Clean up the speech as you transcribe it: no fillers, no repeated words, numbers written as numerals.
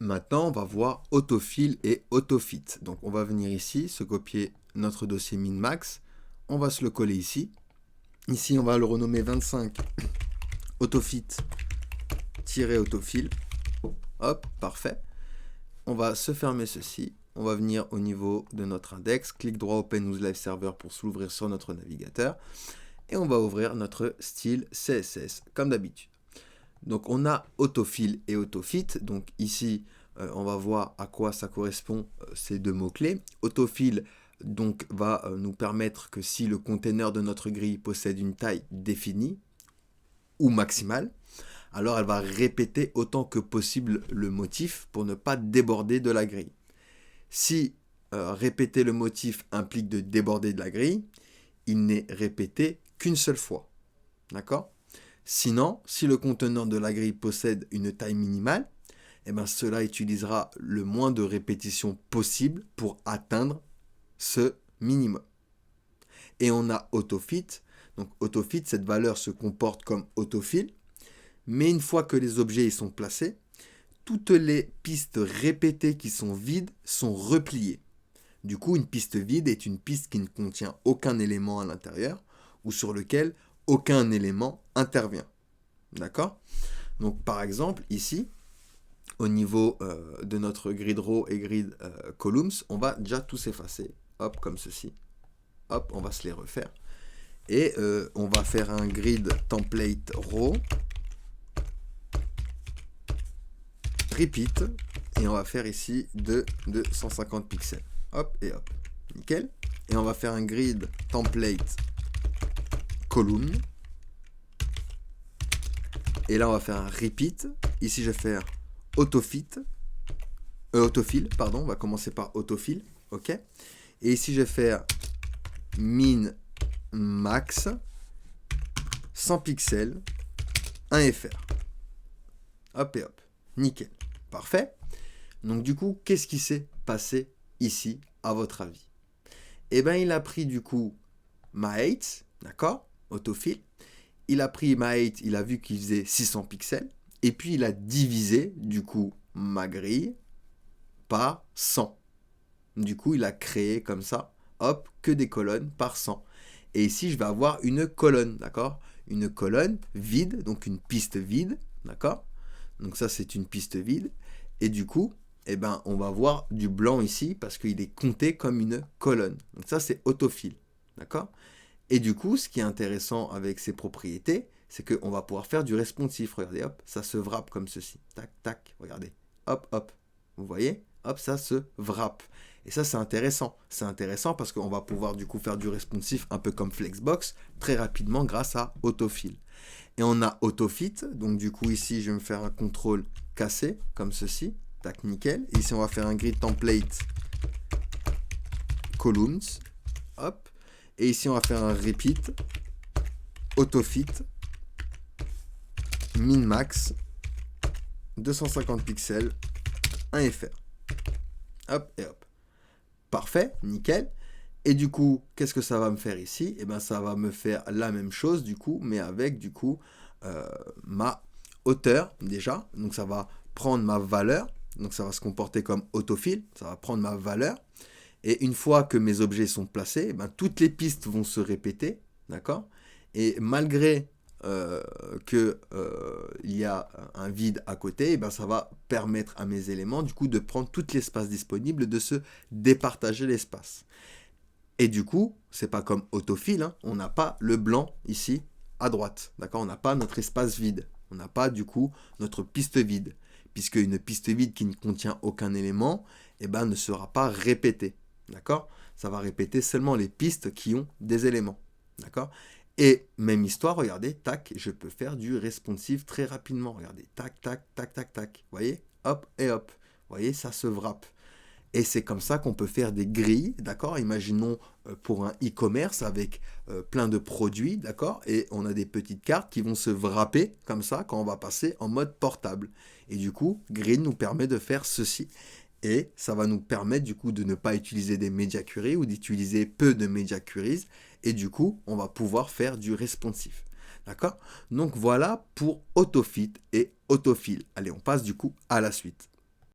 Maintenant, on va voir autofill et autofit. Donc, on va venir ici, se copier notre dossier min-max. On va se le coller ici. Ici, on va le renommer 25 autofit-autofill. Hop, parfait. On va se fermer ceci. On va venir au niveau de notre index. Clic droit Open with Live Server pour se l'ouvrir sur notre navigateur. Et on va ouvrir notre style CSS, comme d'habitude. Donc, on a autofill et autofit. Donc, ici, on va voir à quoi ça correspond ces deux mots-clés. Autofill donc, va nous permettre que si le container de notre grille possède une taille définie ou maximale, alors elle va répéter autant que possible le motif pour ne pas déborder de la grille. Si répéter le motif implique de déborder de la grille, il n'est répété qu'une seule fois. D'accord ? Sinon, si le conteneur de la grille possède une taille minimale, eh bien, cela utilisera le moins de répétitions possible pour atteindre ce minimum. Et on a autofit. Donc autofit, cette valeur se comporte comme autofill, mais une fois que les objets y sont placés, toutes les pistes répétées qui sont vides sont repliées. Du coup, une piste vide est une piste qui ne contient aucun élément à l'intérieur ou sur lequel aucun élément intervient. D'accord ? Donc, par exemple, ici, au niveau de notre grid row et grid columns, on va déjà tous effacer. Hop, comme ceci. Hop, on va se les refaire. Et on va faire un grid template row. Repeat. Et on va faire ici de 150 pixels. Hop et hop. Nickel. Et on va faire un grid template column. Et là, on va faire un repeat. Ici, je vais faire autofill, pardon. On va commencer par autofill. OK. Et ici, je vais faire min max 100 pixels 1 FR. Hop et hop. Nickel. Parfait. Donc, du coup, qu'est-ce qui s'est passé ici, à votre avis? Eh bien, il a pris, du coup, ma height, d'accord? Autofill. Il a pris ma height, il a vu qu'il faisait 600 pixels. Et puis, il a divisé, du coup, ma grille par 100. Du coup, il a créé comme ça, hop, que des colonnes par 100. Et ici, je vais avoir une colonne, d'accord? Une colonne vide, donc une piste vide, d'accord? Donc ça, c'est une piste vide. Et du coup, eh ben, on va voir du blanc ici parce qu'il est compté comme une colonne. Donc ça, c'est autofill, d'accord? Et du coup, ce qui est intéressant avec ces propriétés, c'est qu'on va pouvoir faire du responsif. Regardez, hop, ça se wrap comme ceci. Tac, tac, regardez. Hop, hop. Vous voyez? Hop, ça se wrap. Et ça, c'est intéressant. C'est intéressant parce qu'on va pouvoir du coup faire du responsif un peu comme Flexbox très rapidement grâce à autofill. Et on a autofit. Donc du coup, ici, je vais me faire un contrôle cassé comme ceci. Tac, nickel. Et ici, on va faire un grid template columns. Hop. Et ici, on va faire un repeat, autofit, min-max, 250 pixels, 1 FR. Hop et hop. Parfait, nickel. Et du coup, qu'est-ce que ça va me faire ici? Eh bien, ça va me faire la même chose, du coup, mais avec, du coup, ma hauteur, déjà. Donc, ça va prendre ma valeur. Donc, ça va se comporter comme autofill. Ça va prendre ma valeur. Et une fois que mes objets sont placés, eh ben, toutes les pistes vont se répéter, d'accord? Et malgré qu'il y a un vide à côté, eh ben, ça va permettre à mes éléments, du coup, de prendre tout l'espace disponible, de se départager l'espace. Et du coup, c'est pas comme autofill, hein, on n'a pas le blanc ici à droite, d'accord? On n'a pas notre espace vide, on n'a pas du coup notre piste vide, puisque une piste vide qui ne contient aucun élément, eh ben, ne sera pas répétée. D'accord? Ça va répéter seulement les pistes qui ont des éléments. D'accord? Et même histoire, regardez, tac, je peux faire du responsive très rapidement. Regardez, tac, tac, tac, tac, tac. Vous voyez? Hop et hop. Vous voyez, ça se wrap. Et c'est comme ça qu'on peut faire des grilles, d'accord? Imaginons pour un e-commerce avec plein de produits, d'accord? Et on a des petites cartes qui vont se wrapper comme ça quand on va passer en mode portable. Et du coup, Grid nous permet de faire ceci. Et ça va nous permettre du coup de ne pas utiliser des media queries ou d'utiliser peu de media queries. Et du coup, on va pouvoir faire du responsif. D'accord? Donc voilà pour autofit et autofill. Allez, on passe du coup à la suite.